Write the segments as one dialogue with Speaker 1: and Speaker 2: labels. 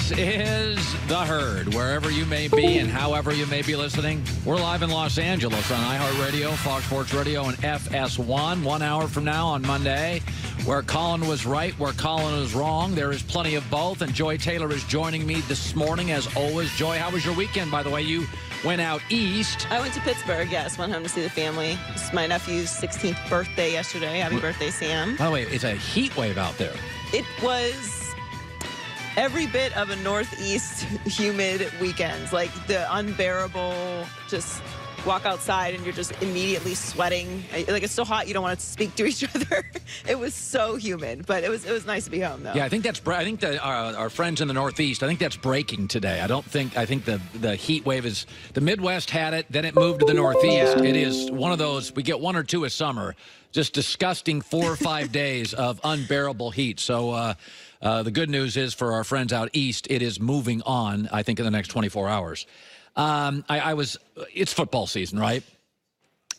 Speaker 1: This is The Herd, wherever you may be and however you may be listening. We're live in Los Angeles on iHeartRadio, Fox Sports Radio, and FS1. 1 hour from now on Monday, where Colin was right, where Colin was wrong. There is plenty of both, and Joy Taylor is joining me this morning, as always. Joy, how was your weekend, by the way? You went out east.
Speaker 2: I went to Pittsburgh, yes. Went home to see the family. It's my nephew's 16th birthday yesterday. Happy birthday, Sam.
Speaker 1: By the way, it's a heat wave out there.
Speaker 2: It was every bit of a northeast humid weekend. Like the unbearable, just walk outside and you're just immediately sweating. Like it's so hot you don't want to speak to each other. It was so humid, but it was nice to be home though.
Speaker 1: Yeah, I think that our friends in the Northeast, I think that's breaking today. I think the heat wave is, the Midwest had it, then it moved to the Northeast. Yeah. It is one of those, we get 1 or 2 a summer, just disgusting 4 or 5 days of unbearable heat. So the good news is for our friends out east, it is moving on, I think, in the next 24 hours. It's football season, right?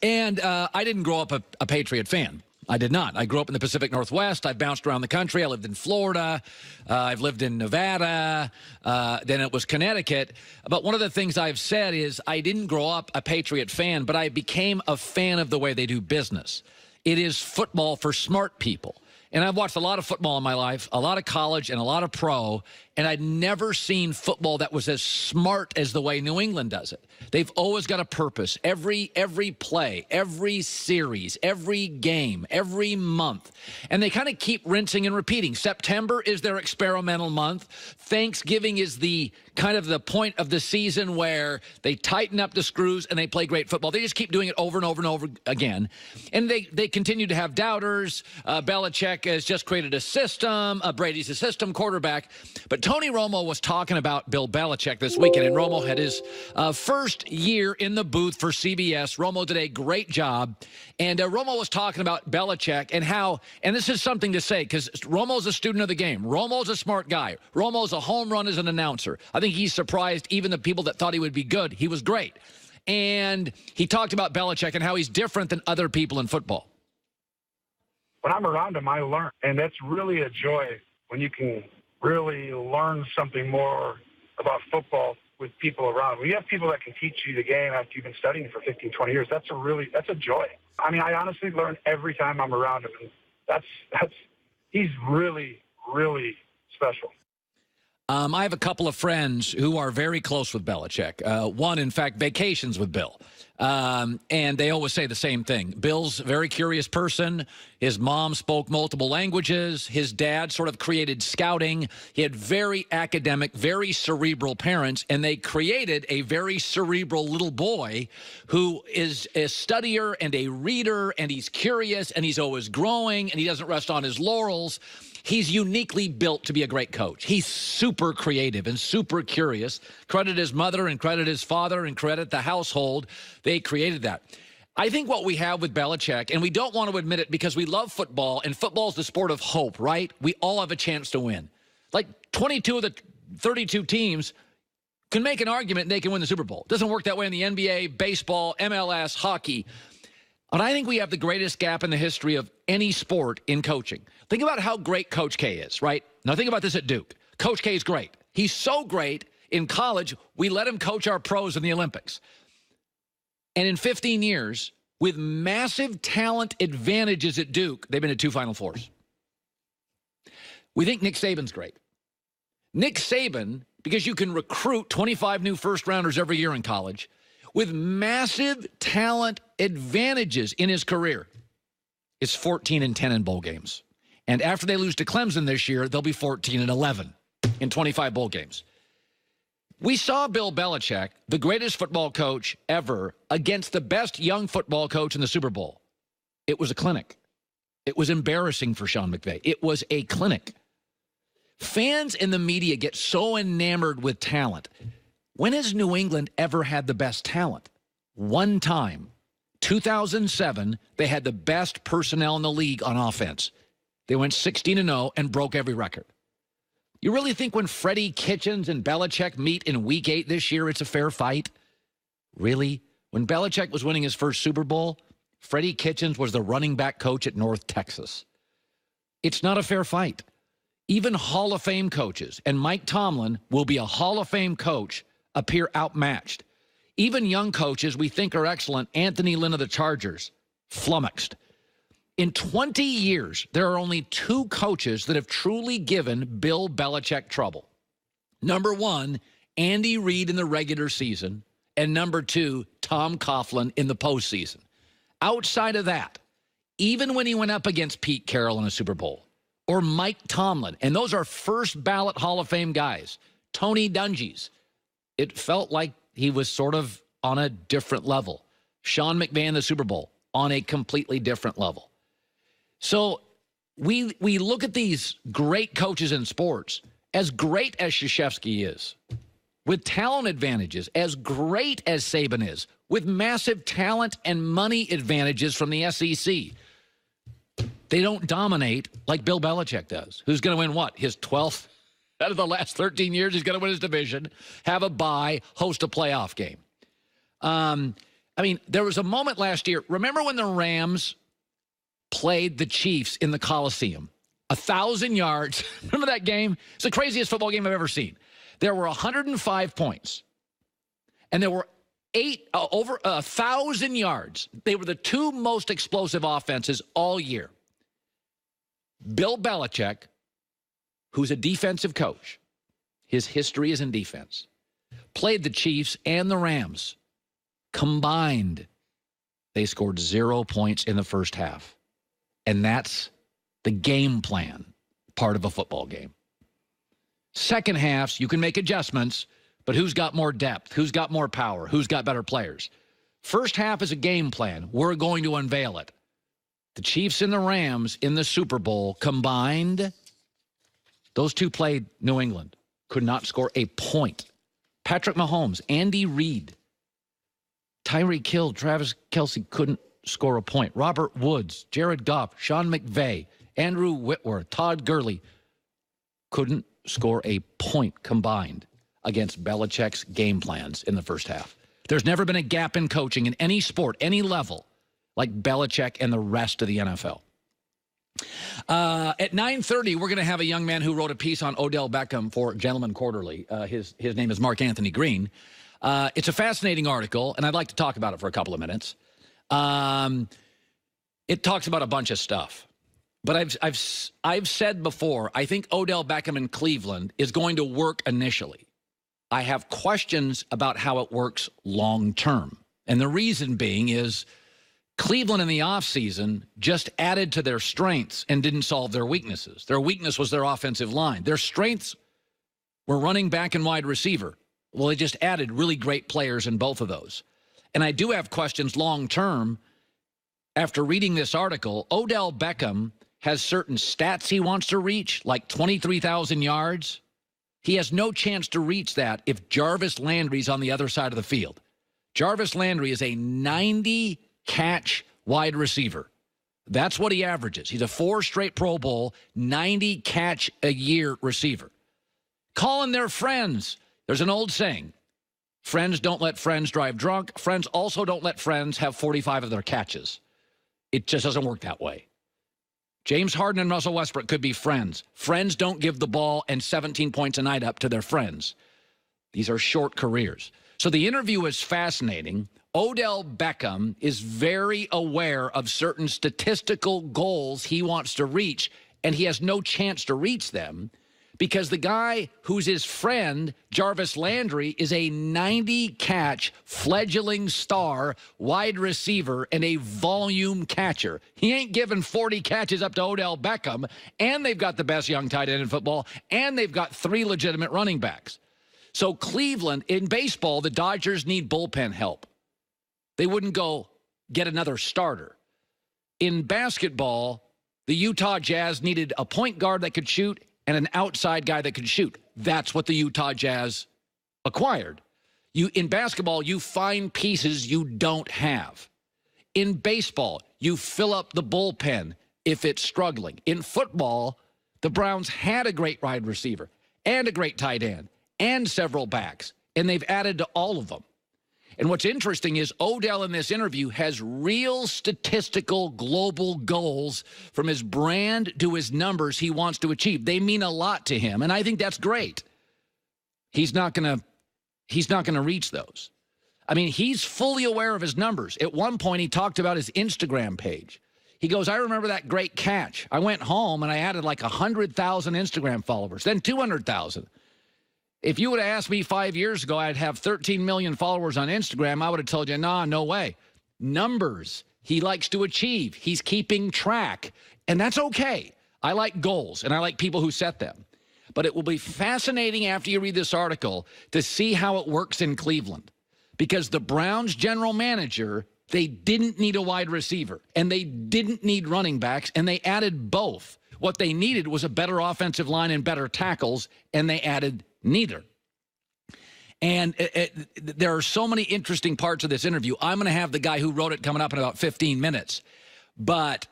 Speaker 1: And I didn't grow up a Patriot fan. I did not. I grew up in the Pacific Northwest. I bounced around the country. I lived in Florida. I've lived in Nevada. Then it was Connecticut. But one of the things I've said is I didn't grow up a Patriot fan, but I became a fan of the way they do business. It is football for smart people. And I've watched a lot of football in my life, a lot of college and a lot of pro, and I'd never seen football that was as smart as the way New England does it. They've always got a purpose. Every play, every series, every game, every month. And they kind of keep rinsing and repeating. September is their experimental month. Thanksgiving is the kind of the point of the season where they tighten up the screws and they play great football. They just keep doing it over and over and over again. And they continue to have doubters. Belichick has just created a system. Brady's a system quarterback. But Tony Romo was talking about Bill Belichick this weekend, and Romo had his first year in the booth for CBS. Romo did a great job. And Romo was talking about Belichick and how, and this is something to say because Romo's a student of the game. Romo's a smart guy. Romo's a home run as an announcer. I think he surprised even the people that thought he would be good. He was great. And he talked about Belichick and how he's different than other people in football.
Speaker 3: When I'm around him, I learn. And that's really a joy when you can really learn something more about football with people around. When you have people that can teach you the game after you've been studying it for 15, 20 years, that's a joy. I mean, I honestly learn every time I'm around him. And he's really, really special.
Speaker 1: I have a couple of friends who are very close with Belichick. One, in fact, vacations with Bill. And they always say the same thing. Bill's a very curious person. His mom spoke multiple languages. His dad sort of created scouting. He had very academic, very cerebral parents, and they created a very cerebral little boy who is a studier and a reader, and he's curious, and he's always growing, and he doesn't rest on his laurels. He's uniquely built to be a great coach. He's super creative and super curious. Credit his mother and credit his father and credit the household. They created that. I think what we have with Belichick, and we don't want to admit it because we love football, and football's the sport of hope, right? We all have a chance to win. Like 22 of the 32 teams can make an argument and they can win the Super Bowl. It doesn't work that way in the NBA, baseball, MLS, hockey. But I think we have the greatest gap in the history of any sport in coaching. Think about how great Coach K is, right? Now think about this at Duke. Coach K is great. He's so great in college, we let him coach our pros in the Olympics. And in 15 years, with massive talent advantages at Duke, they've been to 2 Final Fours. We think Nick Saban's great. Nick Saban, because you can recruit 25 new first-rounders every year in college, with massive talent advantages in his career, is 14-10 in bowl games. And after they lose to Clemson this year, they'll be 14-11 in 25 bowl games. We saw Bill Belichick, the greatest football coach ever, against the best young football coach in the Super Bowl. It was a clinic. It was embarrassing for Sean McVay. It was a clinic. Fans in the media get so enamored with talent. When has New England ever had the best talent? One time. 2007, they had the best personnel in the league on offense. They went 16-0 and broke every record. You really think when Freddie Kitchens and Belichick meet in Week 8 this year, it's a fair fight? Really? When Belichick was winning his first Super Bowl, Freddie Kitchens was the running back coach at North Texas. It's not a fair fight. Even Hall of Fame coaches, and Mike Tomlin will be a Hall of Fame coach, appear outmatched. Even young coaches we think are excellent, Anthony Lynn of the Chargers, flummoxed. In 20 years, there are only 2 coaches that have truly given Bill Belichick trouble. Number 1, Andy Reid in the regular season, and number 2, Tom Coughlin in the postseason. Outside of that, even when he went up against Pete Carroll in a Super Bowl, or Mike Tomlin, and those are first ballot Hall of Fame guys, Tony Dungy's, it felt like he was sort of on a different level. Sean McVay in the Super Bowl, on a completely different level. So we look at these great coaches in sports, as great as Krzyzewski is, with talent advantages, as great as Saban is, with massive talent and money advantages from the SEC. They don't dominate like Bill Belichick does. Who's going to win what? His 12th out of the last 13 years? He's going to win his division, have a bye, host a playoff game. I mean, there was a moment last year. Remember when the Rams played the Chiefs in the Coliseum? 1,000 yards. Remember that game? It's the craziest football game I've ever seen. There were 105 points, and there were over 1,000 yards. They were the 2 most explosive offenses all year. Bill Belichick, who's a defensive coach, his history is in defense, played the Chiefs and the Rams. Combined, they scored 0 points in the first half. And that's the game plan part of a football game. Second halves, you can make adjustments, but who's got more depth? Who's got more power? Who's got better players? First half is a game plan. We're going to unveil it. The Chiefs and the Rams in the Super Bowl combined, those 2 played New England, could not score a point. Patrick Mahomes, Andy Reid, Tyreek Hill, Travis Kelce couldn't score a point. Robert Woods, Jared Goff, Sean McVay, Andrew Whitworth, Todd Gurley couldn't score a point combined against Belichick's game plans in the first half. There's never been a gap in coaching in any sport, any level, like Belichick and the rest of the NFL. At 9:30, we're going to have a young man who wrote a piece on Odell Beckham for Gentleman Quarterly. His name is Mark Anthony Green. It's a fascinating article, and I'd like to talk about it for a couple of minutes. It talks about a bunch of stuff. But I've said before, I think Odell Beckham in Cleveland is going to work initially. I have questions about how it works long term. And the reason being is Cleveland in the offseason just added to their strengths and didn't solve their weaknesses. Their weakness was their offensive line. Their strengths were running back and wide receiver. Well, they just added really great players in both of those. And I do have questions long term. After reading this article, Odell Beckham has certain stats he wants to reach, like 23,000 yards. He has no chance to reach that if Jarvis Landry's on the other side of the field. Jarvis Landry is a 90-catch wide receiver. That's what he averages. He's a 4 straight Pro Bowl, 90-catch-a-year receiver. Calling their friends. There's an old saying, friends don't let friends drive drunk. Friends also don't let friends have 45 of their catches. It just doesn't work that way. James Harden and Russell Westbrook could be friends. Friends don't give the ball and 17 points a night up to their friends. These are short careers. So the interview is fascinating. Odell Beckham is very aware of certain statistical goals he wants to reach, and he has no chance to reach them because the guy who's his friend, Jarvis Landry, is a 90-catch fledgling star wide receiver and a volume catcher. He ain't giving 40 catches up to Odell Beckham, and they've got the best young tight end in football, and they've got 3 legitimate running backs. So Cleveland, in baseball, the Dodgers need bullpen help. They wouldn't go get another starter. In basketball, the Utah Jazz needed a point guard that could shoot and an outside guy that could shoot. That's what the Utah Jazz acquired. In basketball, you find pieces you don't have. In baseball, you fill up the bullpen if it's struggling. In football, the Browns had a great wide receiver and a great tight end and several backs, and they've added to all of them. And what's interesting is Odell in this interview has real statistical global goals from his brand to his numbers he wants to achieve. They mean a lot to him, and I think that's great. He's not going to reach those. I mean, he's fully aware of his numbers. At one point, he talked about his Instagram page. He goes, I remember that great catch. I went home and I added like 100,000 Instagram followers, then 200,000. If you would have asked me 5 years ago, I'd have 13 million followers on Instagram, I would have told you, nah, no way. Numbers he likes to achieve. He's keeping track, and that's okay. I like goals, and I like people who set them. But it will be fascinating after you read this article to see how it works in Cleveland, because the Browns general manager, they didn't need a wide receiver, and they didn't need running backs, and they added both. What they needed was a better offensive line and better tackles, and they added neither. And there are so many interesting parts of this interview. I'm going to have the guy who wrote it coming up in about 15 minutes. But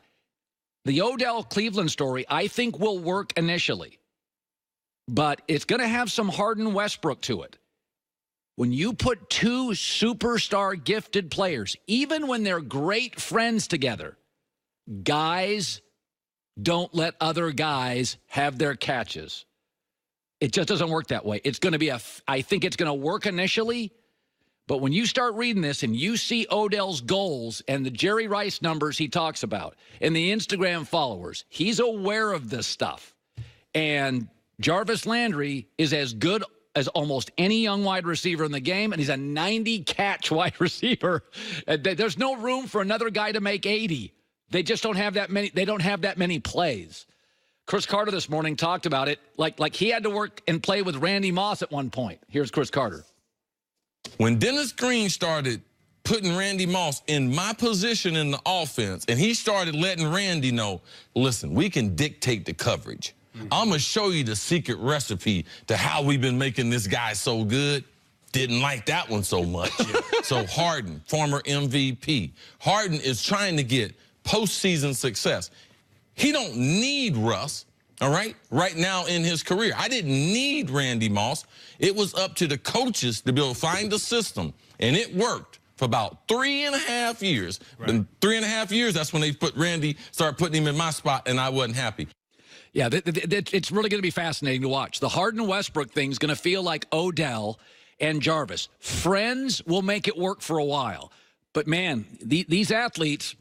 Speaker 1: the Odell Cleveland story, I think, will work initially. But it's going to have some Harden Westbrook to it. When you put two superstar gifted players, even when they're great friends together, guys don't let other guys have their catches. It just doesn't work that way. It's going to be I think it's going to work initially, but when you start reading this and you see Odell's goals and the Jerry Rice numbers he talks about and the Instagram followers, he's aware of this stuff. And Jarvis Landry is as good as almost any young wide receiver in the game, and he's a 90-catch wide receiver. There's no room for another guy to make 80. They just don't have that many. They don't have that many plays. Chris Carter this morning talked about it like he had to work and play with Randy Moss at one point. Here's Chris Carter.
Speaker 4: When Dennis Green started putting Randy Moss in my position in the offense, and he started letting Randy know, listen, we can dictate the coverage. I'm going to show you the secret recipe to how we've been making this guy so good. Didn't like that one so much. So Harden, former MVP. Harden is trying to get postseason success. He don't need Russ, all right now in his career. I didn't need Randy Moss. It was up to the coaches to be able to find the system, and it worked for about 3.5 years. Right. In 3.5 years, that's when they started putting him in my spot, and I wasn't happy.
Speaker 1: Yeah, it's really going to be fascinating to watch. The Harden Westbrook thing is going to feel like Odell and Jarvis. Friends will make it work for a while. But, man, these athletes,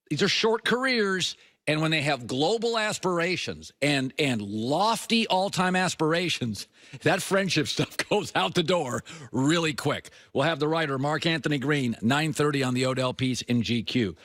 Speaker 1: these are short careers. And when they have global aspirations and lofty all-time aspirations, that friendship stuff goes out the door really quick. We'll have the writer, Mark Anthony Green, 9:30 on the Odell piece in GQ.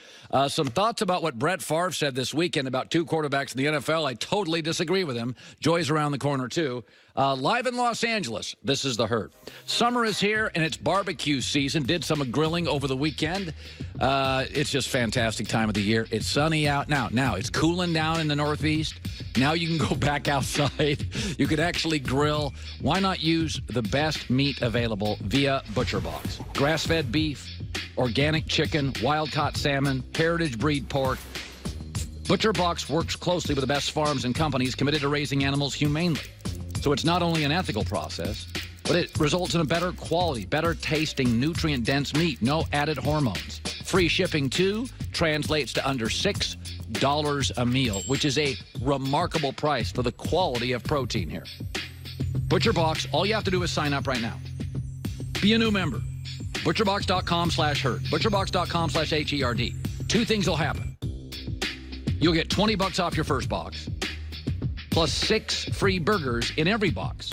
Speaker 1: Some thoughts about what Brett Favre said this weekend about two quarterbacks in the NFL. I totally disagree with him. Joy's around the corner, too. Live in Los Angeles, this is The Herd. Summer is here, and it's barbecue season. Did some grilling over the weekend. It's just fantastic time of the year. It's sunny out now. Now, it's cooling down in the Northeast. Now you can go back outside. You could actually grill. Why not use the best meat available via ButcherBox? Grass-fed beef, organic chicken, wild-caught salmon, heritage breed pork. ButcherBox works closely with the best farms and companies committed to raising animals humanely. So it's not only an ethical process, but it results in a better quality, better tasting, nutrient-dense meat. No added hormones. Free shipping, too, translates to under $6 a meal, which is a remarkable price for the quality of protein here. ButcherBox, all you have to do is sign up right now. Be a new member. ButcherBox.com/herd. ButcherBox.com/HERD. Two things will happen. You'll get $20 off your first box, plus 6 free burgers in every box.